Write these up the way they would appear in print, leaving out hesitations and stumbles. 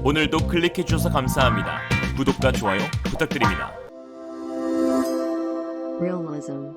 오늘도 클릭해주셔서 감사합니다. 구독과 좋아요 부탁드립니다.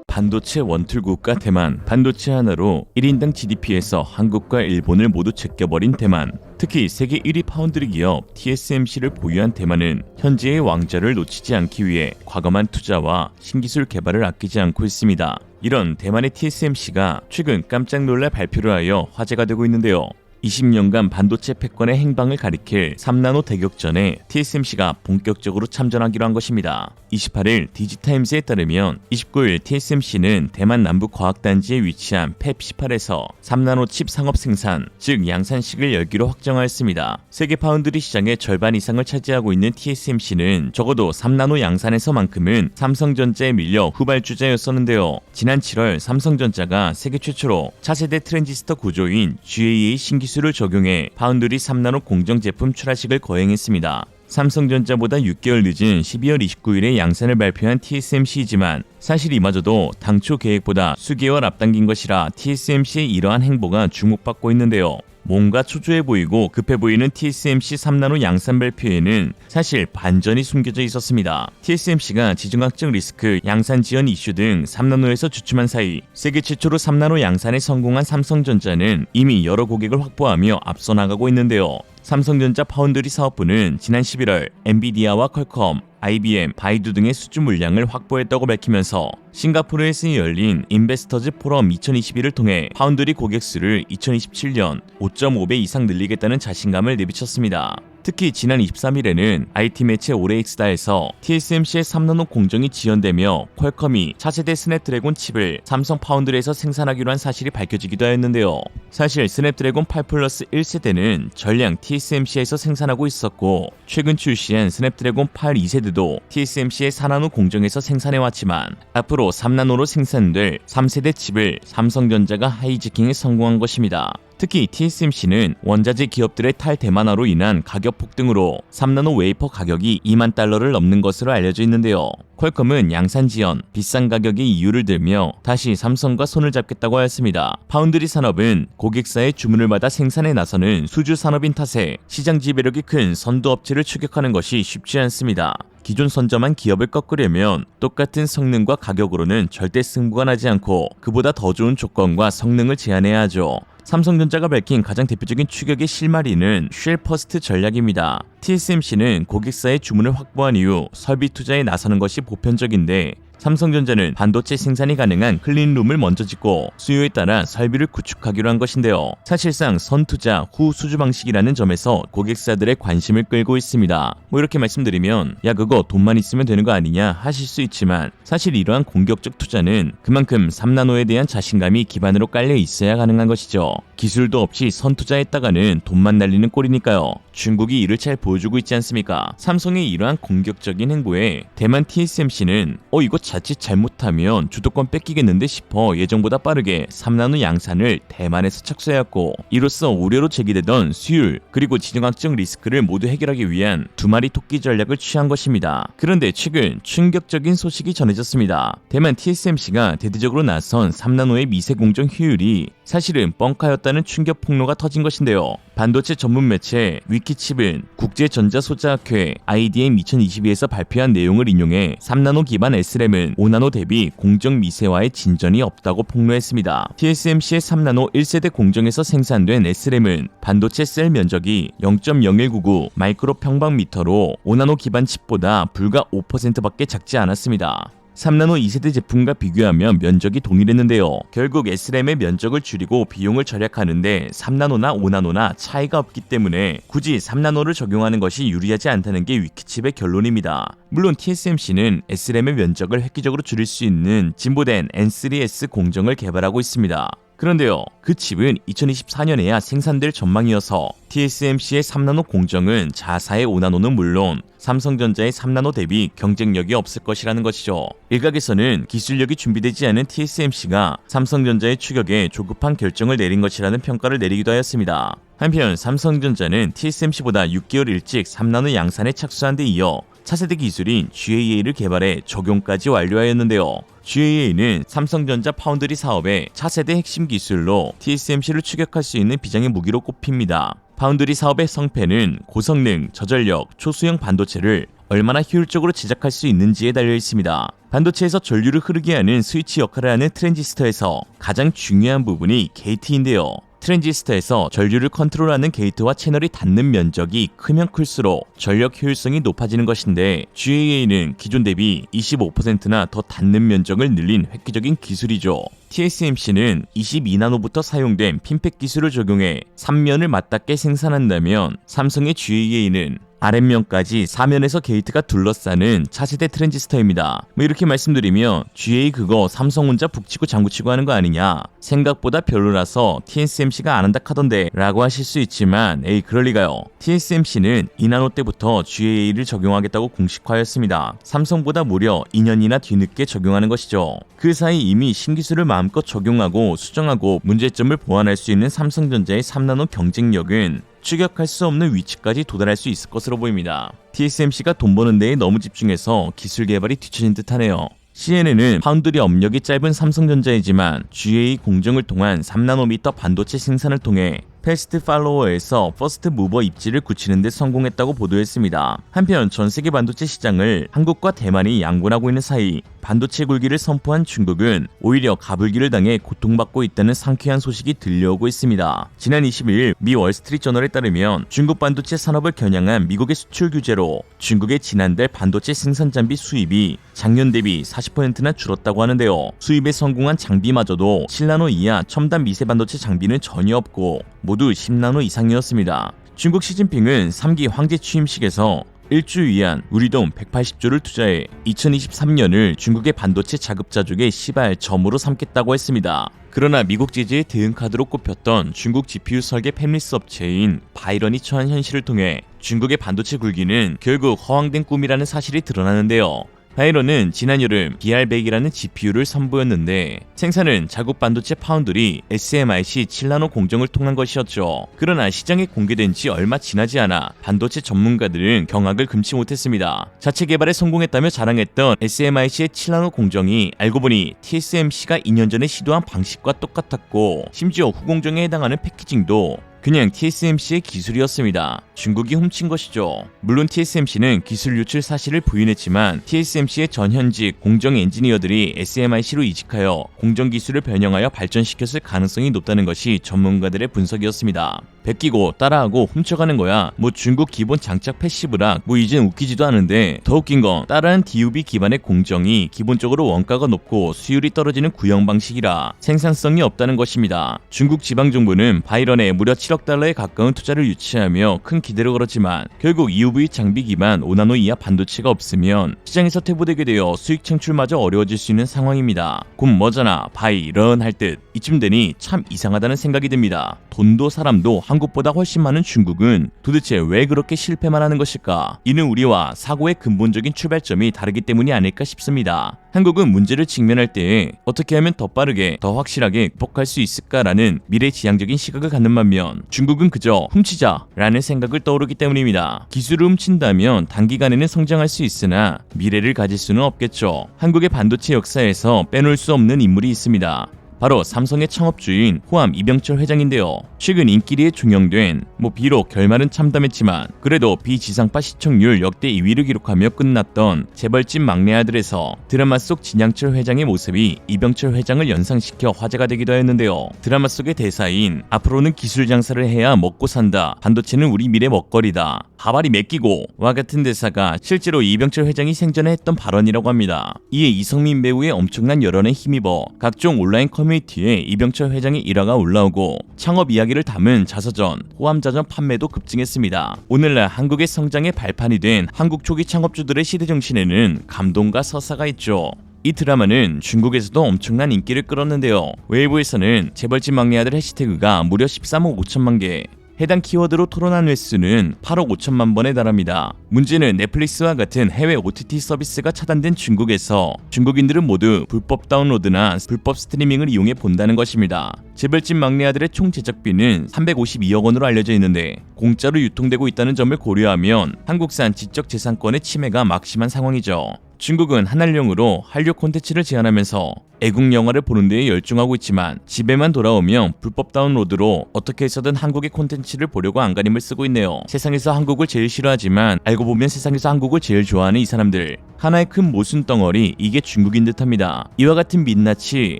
반도체 원툴 국가 대만, 반도체 하나로 1인당 GDP에서 한국과 일본을 모두 제껴버린 대만. 특히 세계 1위 파운드리 기업 TSMC를 보유한 대만은 현재의 왕좌를 놓치지 않기 위해 과감한 투자와 신기술 개발을 아끼지 않고 있습니다. 이런 대만의 TSMC가 최근 깜짝 놀랄 발표를 하여 화제가 되고 있는데요. 20년간 반도체 패권의 행방을 가리킬 3나노 대격전에 TSMC가 본격적으로 참전하기로 한 것입니다. 28일 디지타임즈에 따르면 29일 TSMC는 대만 남부과학단지에 위치한 팹 18에서 3나노 칩 상업 생산, 즉 양산식을 열기로 확정하였습니다. 세계 파운드리 시장의 절반 이상을 차지하고 있는 TSMC는 적어도 3나노 양산에서만큼은 삼성전자에 밀려 후발주자였었는데요. 지난 7월 삼성전자가 세계 최초로 차세대 트랜지스터 구조인 GAA 신기술을 적용해 파운드리 3나노 공정 제품 출하식을 거행했습니다. 삼성전자보다 6개월 늦은 12월 29일에 양산을 발표한 TSMC이지만 사실 이마저도 당초 계획보다 수개월 앞당긴 것이라 TSMC의 이러한 행보가 주목받고 있는데요. 뭔가 초조해 보이고 급해 보이는 TSMC 3나노 양산 발표에는 사실 반전이 숨겨져 있었습니다. TSMC가 지정학적 리스크, 양산 지연 이슈 등 3나노에서 주춤한 사이 세계 최초로 3나노 양산에 성공한 삼성전자는 이미 여러 고객을 확보하며 앞서 나가고 있는데요. 삼성전자 파운드리 사업부는 지난 11월 엔비디아와 퀄컴, IBM, 바이두 등의 수주 물량을 확보했다고 밝히면서 싱가포르에서 열린 인베스터즈 포럼 2021을 통해 파운드리 고객 수를 2027년 5.5배 이상 늘리겠다는 자신감을 내비쳤습니다. 특히 지난 23일에는 IT 매체 오레익스다에서 TSMC의 3나노 공정이 지연되며 퀄컴이 차세대 스냅드래곤 칩을 삼성 파운드리에서 생산하기로 한 사실이 밝혀지기도 하였는데요. 사실 스냅드래곤 8 플러스 1세대는 전량 TSMC에서 생산하고 있었고 최근 출시한 스냅드래곤 8 2세대도 TSMC의 4나노 공정에서 생산해왔지만 앞으로 3나노로 생산될 3세대 칩을 삼성전자가 하이제킹에 성공한 것입니다. 특히 TSMC는 원자재 기업들의 탈대만화로 인한 가격 폭등으로 3나노 웨이퍼 가격이 2만 달러를 넘는 것으로 알려져 있는데요. 퀄컴은 양산 지연, 비싼 가격의 이유를 들며 다시 삼성과 손을 잡겠다고 하였습니다. 파운드리 산업은 고객사의 주문을 받아 생산에 나서는 수주 산업인 탓에 시장 지배력이 큰 선두 업체를 추격하는 것이 쉽지 않습니다. 기존 선점한 기업을 꺾으려면 똑같은 성능과 가격으로는 절대 승부가 나지 않고 그보다 더 좋은 조건과 성능을 제안해야 하죠. 삼성전자가 밝힌 가장 대표적인 추격의 실마리는 쉘 퍼스트 전략입니다. TSMC는 고객사의 주문을 확보한 이후 설비 투자에 나서는 것이 보편적인데 삼성전자는 반도체 생산이 가능한 클린룸을 먼저 짓고 수요에 따라 설비를 구축하기로 한 것인데요. 사실상 선투자 후 수주 방식이라는 점에서 고객사들의 관심을 끌고 있습니다. 이렇게 말씀드리면 야 그거 돈만 있으면 되는 거 아니냐 하실 수 있지만 사실 이러한 공격적 투자는 그만큼 3나노에 대한 자신감이 기반으로 깔려 있어야 가능한 것이죠. 기술도 없이 선투자했다가는 돈만 날리는 꼴이니까요. 중국이 이를 잘 보여주고 있지 않습니까? 삼성의 이러한 공격적인 행보에 대만 TSMC는 이거 자칫 잘못하면 주도권 뺏기겠는데 싶어 예정보다 빠르게 3나노 양산을 대만에서 착수해왔고 이로써 우려로 제기되던 수율 그리고 지정학적 리스크를 모두 해결하기 위한 두 마리 토끼 전략을 취한 것입니다. 그런데 최근 충격적인 소식이 전해졌습니다. 대만 TSMC가 대대적으로 나선 3나노의 미세 공정 효율이 사실은 뻥카였다는 충격 폭로가 터진 것인데요. 반도체 전문 매체 위키칩은 국제전자소자학회 IDM 2022에서 발표한 내용을 인용해 3나노 기반 SRAM은 5나노 대비 공정 미세화에 진전이 없다고 폭로했습니다. TSMC의 3나노 1세대 공정에서 생산된 SRAM은 반도체 셀 면적이 0.0199 마이크로 평방미터로 5나노 기반 칩보다 불과 5%밖에 작지 않았습니다. 3나노 2세대 제품과 비교하면 면적이 동일했는데요. 결국 SRAM의 면적을 줄이고 비용을 절약하는데 3나노나 5나노나 차이가 없기 때문에 굳이 3나노를 적용하는 것이 유리하지 않다는 게 위키칩의 결론입니다. 물론 TSMC는 SRAM의 면적을 획기적으로 줄일 수 있는 진보된 N3S 공정을 개발하고 있습니다. 그런데요, 그 칩은 2024년에야 생산될 전망이어서 TSMC의 3나노 공정은 자사의 5나노는 물론 삼성전자의 3나노 대비 경쟁력이 없을 것이라는 것이죠. 일각에서는 기술력이 준비되지 않은 TSMC가 삼성전자의 추격에 조급한 결정을 내린 것이라는 평가를 내리기도 하였습니다. 한편 삼성전자는 TSMC보다 6개월 일찍 3나노 양산에 착수한 데 이어 차세대 기술인 GAA를 개발해 적용까지 완료하였는데요. GAA는 삼성전자 파운드리 사업의 차세대 핵심 기술로 TSMC를 추격할 수 있는 비장의 무기로 꼽힙니다. 파운드리 사업의 성패는 고성능, 저전력, 초수형 반도체를 얼마나 효율적으로 제작할 수 있는지에 달려 있습니다. 반도체에서 전류를 흐르게 하는 스위치 역할을 하는 트랜지스터에서 가장 중요한 부분이 게이트인데요. 트랜지스터에서 전류를 컨트롤하는 게이트와 채널이 닿는 면적이 크면 클수록 전력 효율성이 높아지는 것인데 GAA는 기존 대비 25%나 더 닿는 면적을 늘린 획기적인 기술이죠. TSMC는 22나노부터 사용된 핀팩 기술을 적용해 3면을 맞닿게 생산한다면 삼성의 GAA는 아랫면까지 4면에서 게이트가 둘러싸는 차세대 트랜지스터입니다. 이렇게 말씀드리면 GA 그거 삼성 혼자 북치고 장구치고 하는 거 아니냐, 생각보다 별로라서 TSMC가 안 한다 카던데 라고 하실 수 있지만 에이 그럴리가요. TSMC는 2나노 때부터 GAA를 적용하겠다고 공식화했습니다. 삼성보다 무려 2년이나 뒤늦게 적용하는 것이죠. 그 사이 이미 신기술을 마음껏 적용하고 수정하고 문제점을 보완할 수 있는 삼성전자의 3나노 경쟁력은 추격할 수 없는 위치까지 도달할 수 있을 것으로 보입니다. TSMC가 돈 버는 데에 너무 집중해서 기술 개발이 뒤처진 듯하네요. CNN은 파운드리 업력이 짧은 삼성전자이지만 GA 공정을 통한 3나노미터 반도체 생산을 통해 패스트 팔로워에서 퍼스트 무버 입지를 굳히는 데 성공했다고 보도했습니다. 한편 전 세계 반도체 시장을 한국과 대만이 양분하고 있는 사이 반도체 굴기를 선포한 중국은 오히려 가불기를 당해 고통받고 있다는 상쾌한 소식이 들려오고 있습니다. 지난 22일 미 월스트리트저널에 따르면 중국 반도체 산업을 겨냥한 미국의 수출 규제로 중국의 지난달 반도체 생산 장비 수입이 작년 대비 40%나 줄었다고 하는데요. 수입에 성공한 장비마저도 7나노 이하 첨단 미세 반도체 장비는 전혀 없고 모두 10나노 이상이었습니다. 중국 시진핑은 3기 황제 취임식에서 1주 위안 우리 돈 180조를 투자해 2023년을 중국의 반도체 자급자족의 시발 점으로 삼겠다고 했습니다. 그러나 미국 제재의 대응카드로 꼽혔던 중국 GPU 설계 팹리스 업체인 바이런이 처한 현실을 통해 중국의 반도체 굴기는 결국 허황된 꿈이라는 사실이 드러나는데요. 바이런은 지난 여름 BR100이라는 GPU를 선보였는데 생산은 자국 반도체 파운드리 SMIC 7나노 공정을 통한 것이었죠. 그러나 시장에 공개된 지 얼마 지나지 않아 반도체 전문가들은 경악을 금치 못했습니다. 자체 개발에 성공했다며 자랑했던 SMIC의 7나노 공정이 알고 보니 TSMC가 2년 전에 시도한 방식과 똑같았고 심지어 후공정에 해당하는 패키징도 그냥 TSMC의 기술이었습니다. 중국이 훔친 것이죠. 물론 TSMC는 기술 유출 사실을 부인했지만 TSMC의 전현직 공정 엔지니어들이 SMIC로 이직하여 공정 기술을 변형하여 발전시켰을 가능성이 높다는 것이 전문가들의 분석이었습니다. 베끼고 따라하고 훔쳐가는 거야 뭐 중국 기본 장착 패시브라 뭐 이젠 웃기지도 않은데 더 웃긴 건 따라한 DUV 기반의 공정이 기본적으로 원가가 높고 수율이 떨어지는 구형 방식이라 생산성이 없다는 것입니다. 중국 지방정부는 바이런에 무려 7억 달러에 가까운 투자를 유치하며 큰 기대를 걸었지만 결국 EUV 장비 기반 5나노 이하 반도체가 없으면 시장에서 퇴보되게 되어 수익 창출마저 어려워질 수 있는 상황입니다. 곧 뭐잖아 바이런 할 듯 이쯤 되니 참 이상하다는 생각이 듭니다. 돈도 사람도 한국보다 훨씬 많은 중국은 도대체 왜 그렇게 실패만 하는 것일까? 이는 우리와 사고의 근본적인 출발점이 다르기 때문이 아닐까 싶습니다. 한국은 문제를 직면할 때에 어떻게 하면 더 빠르게 더 확실하게 극복할 수 있을까라는 미래지향적인 시각을 갖는 반면 중국은 그저 훔치자라는 생각을 떠오르기 때문입니다. 기술을 훔친다면 단기간에는 성장할 수 있으나 미래를 가질 수는 없겠죠. 한국의 반도체 역사에서 빼놓을 수 없는 인물이 있습니다. 바로 삼성의 창업주인 호암 이병철 회장인데요. 최근 인기리에 중용된 비록 결말은 참담했지만 그래도 비지상파 시청률 역대 2위를 기록하며 끝났던 재벌집 막내 아들에서 드라마 속 진양철 회장의 모습이 이병철 회장을 연상시켜 화제가 되기도 했는데요. 드라마 속의 대사인 앞으로는 기술 장사를 해야 먹고 산다, 반도체는 우리 미래 먹거리다, 가발이 맡기고 와 같은 대사가 실제로 이병철 회장이 생전에 했던 발언이라고 합니다. 이에 이성민 배우의 엄청난 여론에 힘입어 각종 온라인 커뮤니티에 이병철 회장의 일화가 올라오고 창업 이야기를 담은 자서전, 호암자전 판매도 급증했습니다. 오늘날 한국의 성장의 발판이 된 한국 초기 창업주들의 시대정신에는 감동과 서사가 있죠. 이 드라마는 중국에서도 엄청난 인기를 끌었는데요. 웨이보에서는 재벌집 막내 아들 해시태그가 무려 13억 5천만 개, 해당 키워드로 토론한 횟수는 8억 5천만 번에 달합니다. 문제는 넷플릭스와 같은 해외 OTT 서비스가 차단된 중국에서 중국인들은 모두 불법 다운로드나 불법 스트리밍을 이용해 본다는 것입니다. 재벌집 막내 아들의 총 제작비는 352억 원으로 알려져 있는데 공짜로 유통되고 있다는 점을 고려하면 한국산 지적재산권의 침해가 막심한 상황이죠. 중국은 한알령으로 한류 콘텐츠를 제한하면서 애국 영화를 보는 데에 열중하고 있지만 집에만 돌아오면 불법 다운로드로 어떻게 해서든 한국의 콘텐츠를 보려고 안간힘을 쓰고 있네요. 세상에서 한국을 제일 싫어하지만 알고 보면 세상에서 한국을 제일 좋아하는 이 사람들, 하나의 큰 모순 덩어리, 이게 중국인 듯합니다. 이와 같은 민낯이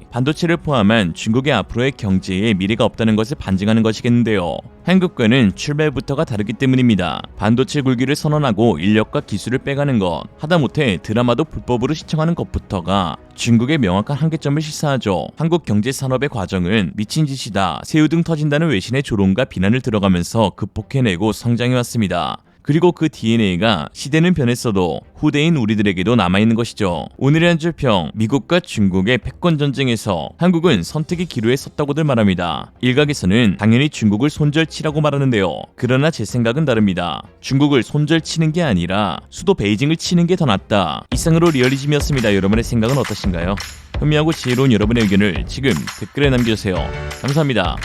반도체를 포함한 중국의 앞으로의 경제에 미래가 없다는 것을 반증하는 것이겠는데요. 한국과는 출발부터가 다르기 때문입니다. 반도체 굴기를 선언하고 인력과 기술을 빼가는 것, 하다못해 드라마도 불법으로 시청하는 것부터가 중국의 명확한 한계점을 시사하죠. 한국 경제 산업의 과정은 미친 짓이다, 새우등 터진다는 외신의 조롱과 비난을 들어가면서 극복해내고 성장해왔습니다. 그리고 그 DNA가 시대는 변했어도 후대인 우리들에게도 남아있는 것이죠. 오늘의 한 줄평, 미국과 중국의 패권 전쟁에서 한국은 선택의 기로에 섰다고들 말합니다. 일각에서는 당연히 중국을 손절치라고 말하는데요. 그러나 제 생각은 다릅니다. 중국을 손절치는 게 아니라 수도 베이징을 치는 게 더 낫다. 이상으로 리얼리즘이었습니다. 여러분의 생각은 어떠신가요? 현명하고 지혜로운 여러분의 의견을 지금 댓글에 남겨주세요. 감사합니다.